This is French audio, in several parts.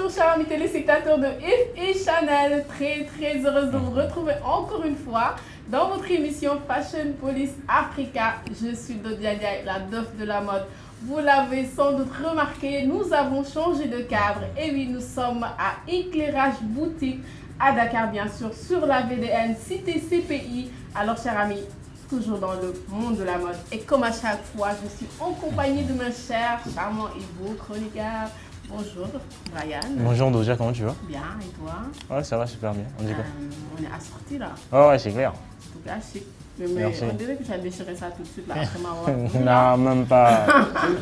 Bonjour chers amis téléspectateurs de Yves et Chanel, très heureuse de vous retrouver encore une fois dans votre émission Fashion Police Africa. Je suis Dodia Ndiaye, la Dof de la mode. Vous l'avez sans doute remarqué, nous avons changé de cadre et oui, nous sommes à Éclairage Boutique à Dakar bien sûr, sur la VDN, cité CPI. Alors chers amis, toujours dans le monde de la mode et comme à chaque fois, je suis en compagnie de mes chers, charmants et beaux chroniqueurs. Bonjour Brian. Bonjour Doja, comment tu vas? Bien, et toi? Ouais, ça va super bien. On dit quoi? On est assorti là. Oh, ouais, c'est clair. En tout cas, chic. Mais Merci. on dirait que tu as déchiré ça tout de suite là. Après m'avoir. Non, même pas.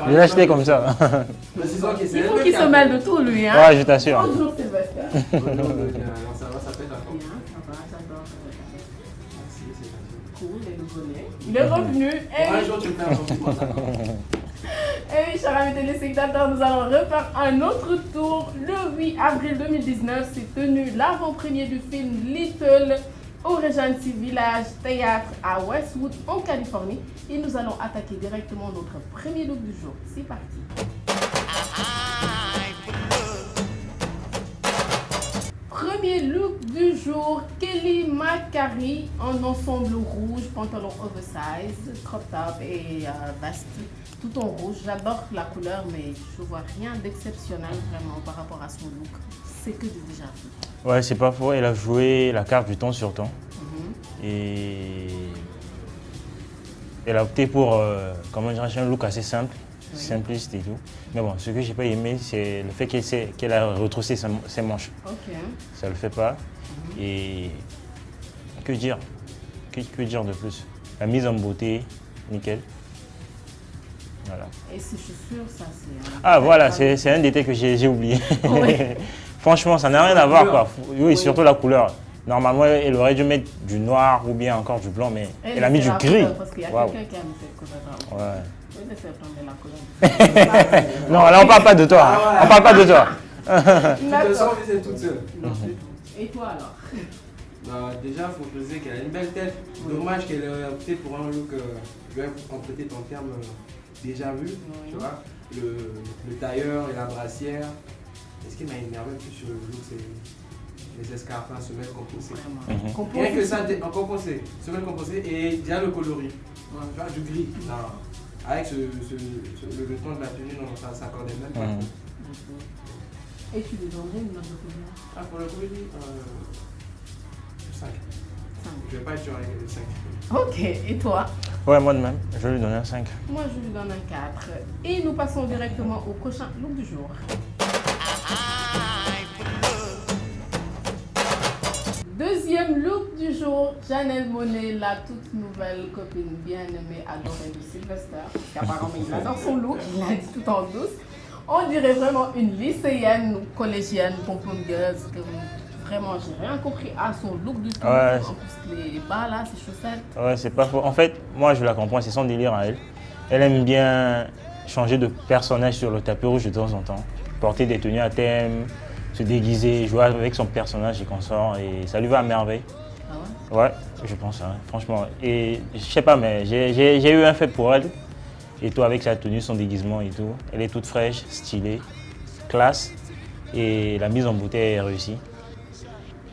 Je l'ai acheté comme ça. Il faut qu'il se mêle de tout lui. Hein? Ouais, je t'assure. Bonjour Sébastien. Bonjour, ça va, ça fait d'accord. Bien, ça va, j'adore. Merci, c'est gentil. Cool, les nouveau-nés. Il est revenu. Un jour, tu me fais un compliment, d'accord. Et oui, chers amis téléspectateurs, nous allons refaire un autre tour. Le 8 avril 2019 s'est tenu l'avant-première du film Little au Regency Village Théâtre à Westwood en Californie. Et nous allons attaquer directement notre premier look du jour. C'est parti. Premier look du jour, Kelly Macari en ensemble rouge, pantalon oversize, crop top et veste, tout en rouge. J'adore la couleur, mais je vois rien d'exceptionnel vraiment par rapport à son look. C'est que du déjà vu. Ouais, c'est pas faux. Elle a joué la carte du temps sur temps. Et elle a opté pour, comment dirais-je, un look assez simple, simpliste et tout. Mais bon, ce que j'ai pas aimé, c'est le fait qu'elle a retroussé ses manches. Ok. Ça le fait pas. Et que dire? Que dire de plus? La mise en beauté, nickel. Voilà. Et ses chaussures, ça c'est... Ah voilà, c'est un détail que j'ai oublié. Oui. Franchement, ça n'a rien à voir quoi. Oui, Oui. surtout la couleur. Normalement, elle aurait dû mettre du noir ou bien encore du blanc, mais elle a mis du gris. Parce qu'il y a Waouh. quelqu'un qui a mis cette couleur. Ouais. Oui, laissez tomber la couleur. Non, là on parle pas de toi. Ah ouais. On parle pas de toi. Tu te sens visée toute seule. Non, du tout. Et toi alors? Déjà, il faut préciser qu'elle a une belle tête. Dommage qu'elle ait opté pour un look, je vais compléter ton terme déjà vu, tu vois. Le tailleur et la brassière. Et ce qui m'a énervé plus sur le look, c'est les escarpins, semelles composées. Vraiment. Rien que ça, en composé, semelles composées et déjà le coloris. Tu vois, du gris. Non. Avec le ton de la tenue, non, ça s'accordait même pas. Et tu lui donnerais une note de combien? Ah, pour le colis, 5. 5. Je vais pas être sur avec les 5. Ok, et toi? Ouais, moi de même. Je vais lui donner un 5. Moi, je lui donne un 4. Et nous passons directement au prochain look du jour. Deuxième look du jour, Janelle Monáe, la toute nouvelle copine bien aimée, adorée de Sylvester. Apparemment, il adore son look, il l'a dit tout en douce. On dirait vraiment une lycéenne, collégienne, pompon girls. Vraiment, j'ai rien compris à son look du tout. Ouais. En plus, les bas là, ses chaussettes. Ouais, c'est pas faux. En fait, moi je la comprends, c'est son délire à elle. Elle aime bien changer de personnage sur le tapis rouge de temps en temps. Porter des tenues à thème, se déguiser, jouer avec son personnage et consort. Et ça lui va à merveille. Ah ouais? Ouais, je pense, hein, franchement. Et je sais pas, mais j'ai eu un fait pour elle. Et tout avec sa tenue, son déguisement et tout. Elle est toute fraîche, stylée, classe. Et la mise en bouteille est réussie.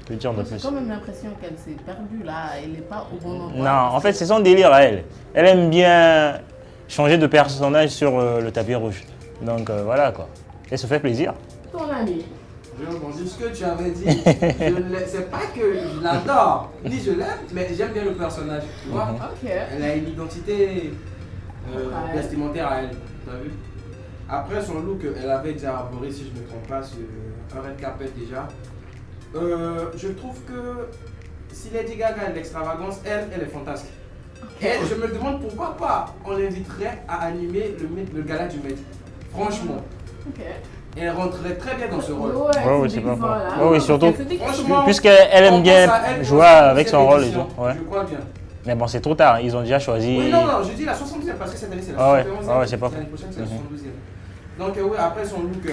Que dire de J'ai plus? quand même l'impression qu'elle s'est perdue là, elle n'est pas au bon endroit. Non, en fait, c'est son délire à elle. Elle aime bien changer de personnage sur le tapis rouge. Donc voilà quoi. Elle se fait plaisir. Ton ami. Je rebondis ce que tu avais dit. C'est pas que je l'adore, ni je l'aime, mais j'aime bien le personnage. Tu vois? Ok. Elle a une identité vestimentaire à elle. T'as vu? Après son look, elle avait déjà arboré, si je ne me trompe pas, sur un red carpet déjà. Je trouve que si Lady Gaga est l'extravagance, elle est fantasque. Et je me demande pourquoi pas on l'inviterait à animer le gala du maître. Franchement. Ok. Elle rentrerait très bien dans ce rôle. Ouais, c'est pas faux. Ouais, surtout Franchement, puisqu'elle aime bien jouer avec son rôle et tout. Ouais. Je crois bien. Mais bon, c'est trop tard, ils ont déjà choisi. Oui, non, je dis la 72e parce que cette année c'est la 71e. Ah ouais, c'est pas faux. L'année prochaine c'est la 72e. Donc, oui, après son look,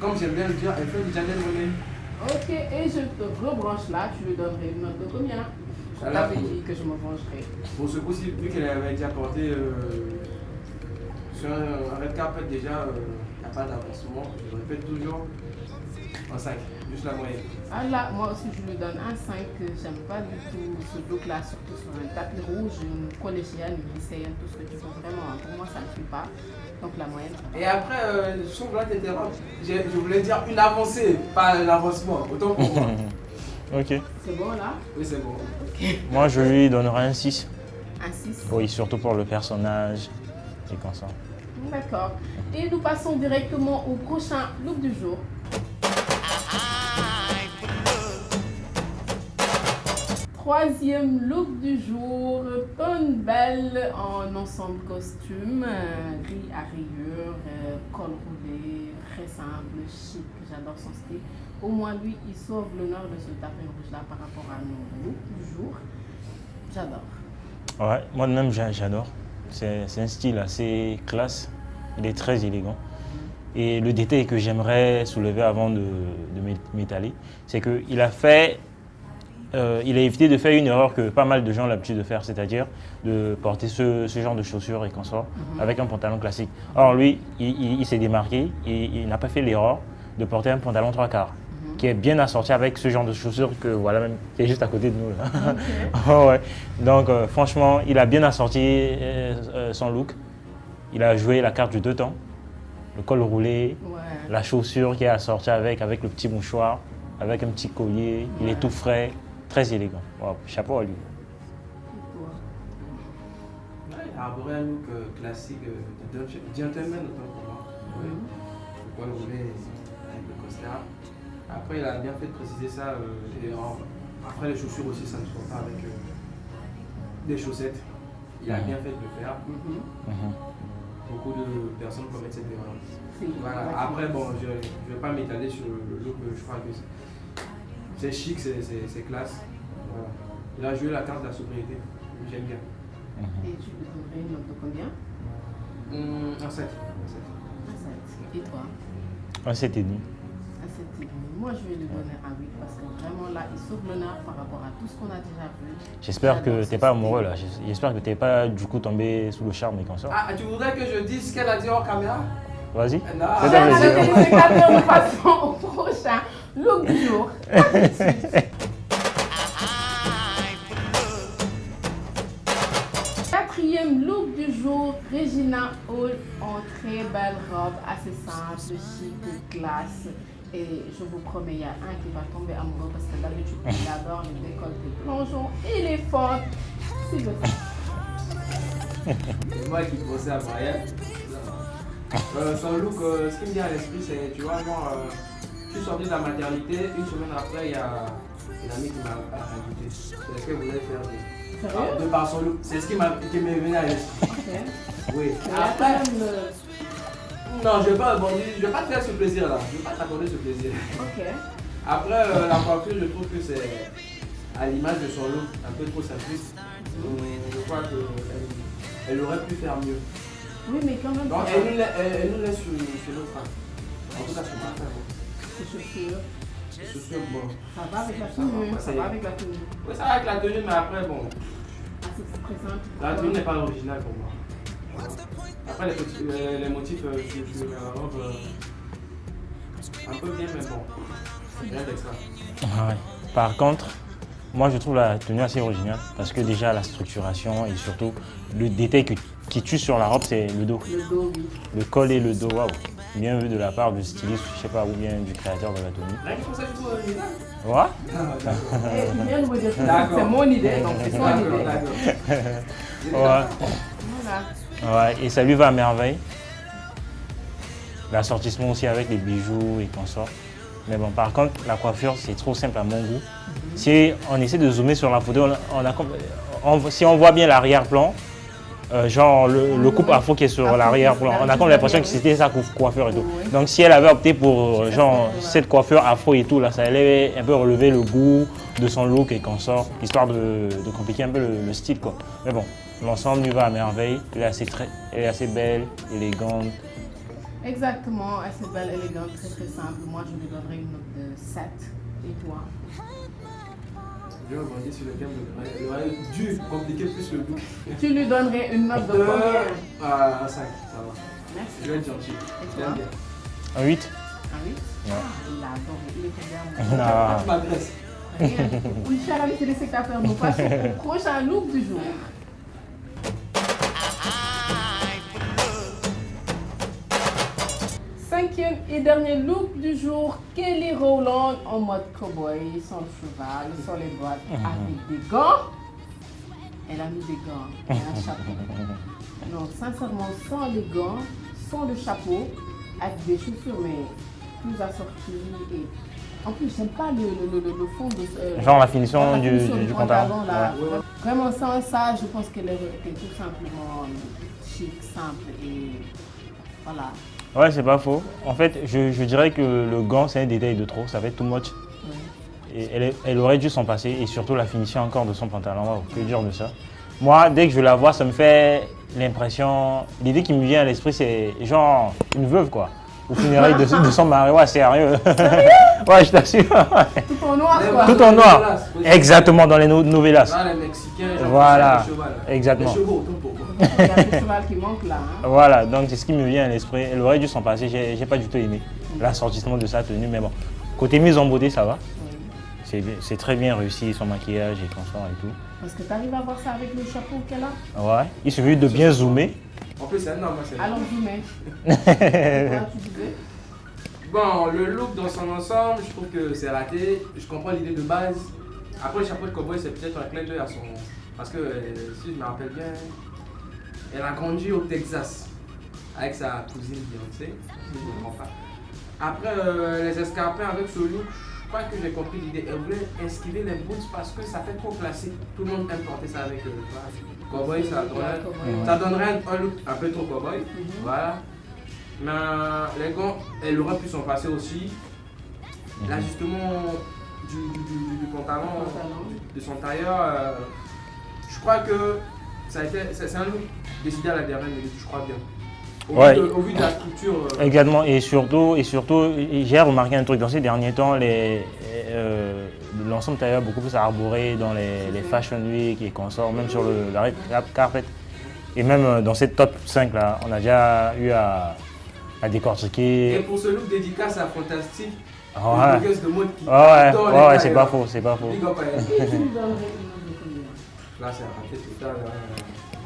comme j'aime bien le dire, elle fait du Janelle Monáe. Ok, et je te rebranche là, tu lui donnerais une note de combien? Je t'avais dit que je me vengerai. Pour ce coup-ci, vu qu'elle avait déjà porté sur un red carpet déjà, il n'y a pas d'avancement, je le répète toujours. En 5, juste la moyenne. Ah là, moi aussi je lui donne un 5. J'aime pas du tout ce look-là, surtout sur un tapis rouge, une collégienne, une lycéenne, tout ce que tu veux vraiment. Pour moi, ça ne fait pas. Donc la moyenne. Et après, je trouve là, t'étais vraiment. Je voulais dire une avancée, pas un avancement. Autant pour moi. Ok. C'est bon là? Oui, c'est bon. Ok. Moi, je lui donnerai un 6. Un 6. Oui, surtout pour le personnage et comme ça. D'accord. Et nous passons directement au prochain look du jour. Troisième look du jour, Tonne Belle en ensemble costume, gris à rayures, col roulé, très simple, chic, j'adore son style. Au moins lui, il sauve l'honneur de ce tapis rouge là par rapport à nos looks du jour. J'adore. Ouais, moi de même j'adore. C'est un style assez classe, il est très élégant. Et le détail que j'aimerais soulever avant de m'étaler, c'est qu'il a fait... il a évité de faire une erreur que pas mal de gens ont l'habitude de faire, c'est-à-dire de porter ce genre de chaussures et consorts avec un pantalon classique. Or lui, il s'est démarqué et il n'a pas fait l'erreur de porter un pantalon 3/4 qui est bien assorti avec ce genre de chaussures que voilà, même qui est juste à côté de nous là. Okay. Oh, ouais. Donc franchement, il a bien assorti son look. Il a joué la carte du 2 temps, le col roulé, Ouais. la chaussure qui est assortie avec le petit mouchoir, avec un petit collier. Il est tout frais. Très élégant. Wow, chapeau à lui. Ouais, il a arboré un look classique de gentleman autant pour moi. Oui. Le col roulé avec le costard. Après, il a bien fait de préciser ça. Après, les chaussures aussi, ça ne se voit pas avec des chaussettes. Il a bien fait de le faire. Beaucoup de personnes commettent cette erreur. Voilà. Après, bon, je ne vais pas m'étaler sur le look. Je crois que c'est chic, c'est classe. Voilà. Il a joué la carte de la sobriété. J'aime bien. Et tu lui donnerais une note de combien? Un 7. Un 7. Et toi? Un 7,5. Un 7,5. Moi, je vais lui donner un 8 parce que vraiment là, il sauve l'honneur par rapport à tout ce qu'on a déjà vu. J'espère que tu n'es pas amoureux là. J'espère que tu n'es pas du coup tombé sous le charme et comme ça. Ah, tu voudrais que je dise ce qu'elle a dit hors caméra? Vas-y. Non. C'est un plaisir. Chers téléspectateurs, nous passons au prochain look du jour. Quatrième look du jour, Regina Hall en très belle robe, assez simple, chic, classe. Et je vous promets, il y a un qui va tomber amoureux parce que d'habitude, il adore les décolletés plongeons et les fortes. C'est le C'est moi qui pensais à Brian. Son look, ce qui me vient à l'esprit, c'est, tu vois, genre, je suis sorti de la maternité, une semaine après, il y a une amie qui m'a invité. Est-ce que vous allez faire de par son look? C'est ce qui m'est venu à l'esprit. Ok. Oui. Après, Non, je vais pas te faire ce plaisir-là. Je vais pas t'accorder ce plaisir. ok. Après, la coiffure, je trouve que c'est à l'image de son look, un peu trop simpliste. Je crois qu'elle aurait pu faire mieux. Oui, mais quand même. Donc, elle nous laisse sur notre femme. En tout cas, sur ma femme. Ces chaussures. Les chaussures, bon. Ça va avec la tenue. Ça va avec la tenue. Oui, ça va avec la tenue, mais après, bon. Assez très simple. La tenue n'est pas originale pour moi. Après, les motifs sur la robe, un peu bien, mais bon. Rien d'extra. Ah ouais. Par contre, moi je trouve la tenue assez originale parce que déjà la structuration et surtout le détail qui tue sur la robe, c'est le dos. Le dos, oui. Le col et le dos, waouh. Bien vu de la part du styliste, je sais pas, ou bien du créateur de la tenue. Là, il faut ça du tout original. Ouais. Ah, d'accord. Il vient de me dire que D'accord. c'est mon idée, donc c'est son D'accord, idée. d'accord. Ouais. Voilà. Ouais, et ça lui va à merveille. L'assortissement aussi avec les bijoux et consorts. Mais bon, par contre, la coiffure, c'est trop simple à mon goût. Si on essaie de zoomer sur la photo, si on voit bien l'arrière-plan, genre le coupe afro qui est sur l'arrière-plan, on a comme l'impression que c'était sa coiffure et tout. Donc si elle avait opté pour genre cette coiffure afro et tout, là, ça allait un peu relever le goût de son look et consorts, histoire de compliquer un peu le style, quoi. Mais bon, l'ensemble lui va à merveille. Elle est assez belle, élégante. Exactement, assez belle, élégante, très très simple. Moi, je lui donnerais une note de 7. Et toi? Je rebondis sur le thème de il aurait dû compliquer plus le look. Tu lui donnerais une note de combien? Un 5, ça va. Merci. Je vais être gentil. Et toi? J'aime bien. Un 8. 1,8 Ouais. Il a adoré, il est combien? Non. Tu m'agresses. Rien du tout. Oui, chers amis téléspectateurs, nous passons au prochain look du jour. Cinquième et dernier look du jour, Kelly Rowland en mode cowboy, sans le cheval, sans les boîtes, avec des gants. Elle a mis des gants et un chapeau. Non, sincèrement, sans les gants, sans le chapeau, avec des chaussures, mais plus assorties. Et en plus, j'aime pas le fond de Genre la finition la du finition pantalon. là. Ouais. Vraiment, sans ça, je pense qu'elle était tout simplement chic, simple et voilà. Ouais, c'est pas faux. En fait, je dirais que le gant, c'est un détail de trop. Ça fait too much. Ouais. Et elle aurait dû s'en passer. Et surtout la finition encore de son pantalon. Wow, que dur de ça. Moi, dès que je la vois, ça me fait l'impression. L'idée qui me vient à l'esprit, c'est genre une veuve, quoi. Au funérailles de son mari. Ouais, sérieux. Ouais, je t'assure. Tout en noir, quoi. Tout en noir. Exactement, dans les novellas. Là, les Mexicains, genre, Voilà. les cheval, là. Exactement. Les chevaux, autant pour moi. Il y a le cheval qui manque là. Hein. Voilà, donc c'est ce qui me vient à l'esprit. Elle aurait dû s'en passer. J'ai pas du tout aimé l'assortissement de sa tenue, mais bon. Côté mise en beauté, ça va. Oui. C'est très bien réussi, son maquillage et consort et tout. Parce que tu arrives à voir ça avec le chapeau qu'elle a. Ouais, il suffit de bien zoomer. En plus, c'est un homme, c'est Alors, je mets. Quoi, tu disais? Bon, le look dans son ensemble, je trouve que c'est raté. Je comprends l'idée de base. Après, le chapeau de cowboy, c'est peut-être un clin d'œil à son. Parce que, si je me rappelle bien, elle a grandi au Texas avec sa cousine Beyoncé, si je ne me trompe pas. Après, les escarpins avec ce look, je crois que j'ai compris l'idée. Elle voulait esquiver les boots parce que ça fait trop classique. Tout le monde aime porter ça avec cowboy, ça donnerait un look un peu trop cowboy. Voilà. Mais les gants, elle aurait pu s'en passer aussi. L'ajustement du pantalon, de son tailleur, je crois que c'est un look décidé à la dernière minute, je crois bien. Au vu de la structure. Également, et surtout, j'ai remarqué un truc dans ces derniers temps, l'ensemble tailleur beaucoup plus arboré dans les Fashion Week et consorts, même sur la red carpet. Et même dans cette top 5 là, on a déjà eu à décortiquer. Et pour ce look dédicace à Fantastique, Ouais. une blogueuse de mode qui Ouais, c'est pas faux, c'est pas faux. Big up à elle. Et tu lui donnerais une note de combien? Là, c'est raté tout à l'heure.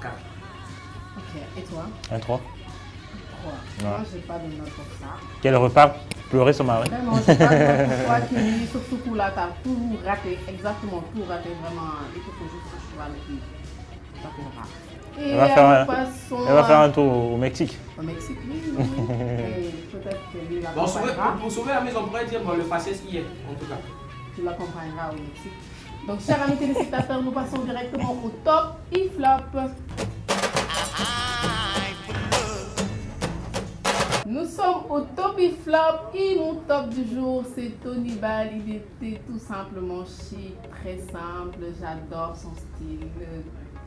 4. Ok, et toi? Un 3. 3. Moi, j'ai pas de note pour ça. Qu'elle repart pleurer son mari. Vraiment, j'ai pas de note pour toi, Kelly. Surtout pour là, t'as tout raté, exactement tout raté. Vraiment, il faut juste que je vois et puis ça t'aidera. Et Elle va faire un tour au Mexique. Au Mexique, oui. Et peut-être que lui Bon, l'accompagnera. pour sauver la mise, on pourrait dire bon, le faciès qui est, en tout cas. Tu l'accompagneras au Mexique. Donc, chers amis téléspectateurs, nous passons directement au top et flop. Nous sommes au top et flop et mon top du jour c'est Tony Ball. Il était tout simplement chic, très simple. J'adore son style,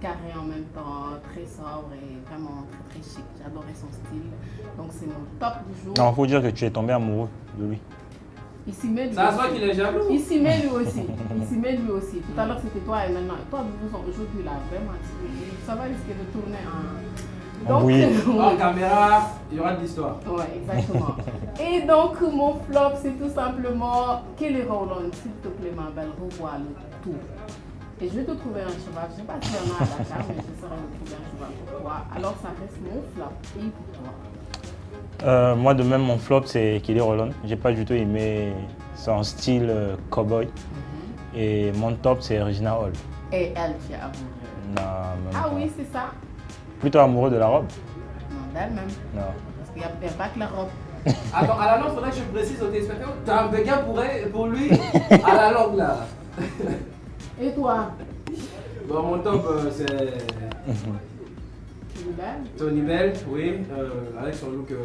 carré en même temps, très sobre et vraiment très très chic. J'adorais son style. Donc c'est mon top du jour. Non, il faut dire que tu es tombé amoureux de lui. Il s'y met lui Ça se voit aussi. qu'il est jaloux. Il s'y met lui aussi. Il s'y met lui aussi. Tout à l'heure c'était toi et maintenant toi aujourd'hui là vraiment ça va risquer de tourner en. Donc, Oui. Hors caméra, il y aura de l'histoire. Ouais, exactement. Et donc, mon flop, c'est tout simplement Kelly Rowland. S'il te plaît, ma belle, revois le tout. Et je vais te trouver un cheval. Je ne sais pas si y en a à Dakar, mais je saurai me trouver un cheval pour toi. Alors, ça reste mon flop. Et pour toi? Moi, de même, mon flop, c'est Kelly Rowland. J'ai pas du tout aimé son style cowboy. Et mon top, c'est Regina Hall. Et elle qui est amoureuse. Non, même Ah pas. oui, c'est ça? Plutôt amoureux de la robe. Non, d'elle-même. Non. Parce qu'il n'y a pas que la robe. Attends, à la langue, il faudrait que je précise au téléspectateur. Tu as un béguin pour lui à la langue là. Et toi? Bon, mon top, c'est Tu es belle? Tony Bell, oui, avec son look de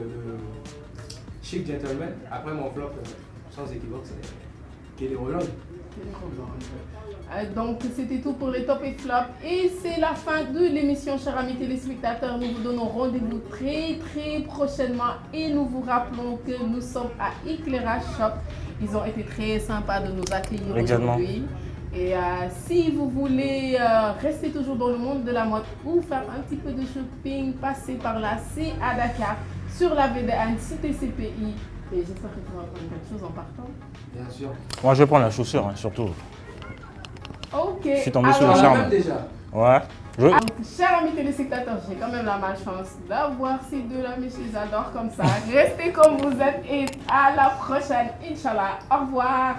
chic gentleman. Après, mon flop, sans équivoque, c'est Kelly Rowland. Donc c'était tout pour les top et flop et c'est la fin de l'émission, chers amis téléspectateurs. Nous vous donnons rendez-vous très prochainement et nous vous rappelons que nous sommes à Éclairage Shop. Ils ont été très sympas de nous accueillir aujourd'hui. Et si vous voulez rester toujours dans le monde de la mode ou faire un petit peu de shopping, passez par là, c'est à Dakar, sur la VDN, cité CPI. Et j'espère que tu vas prendre quelque chose en partant. Bien sûr. Moi, je vais prendre la chaussure, hein, surtout. Ok. Je suis tombé sur le Alors, charme. Même déjà. Ouais. donc, chers amis téléspectateurs, j'ai quand même la malchance d'avoir ces deux-là, mais je les adore comme ça. Restez comme vous êtes et à la prochaine, Inch'Allah. Au revoir.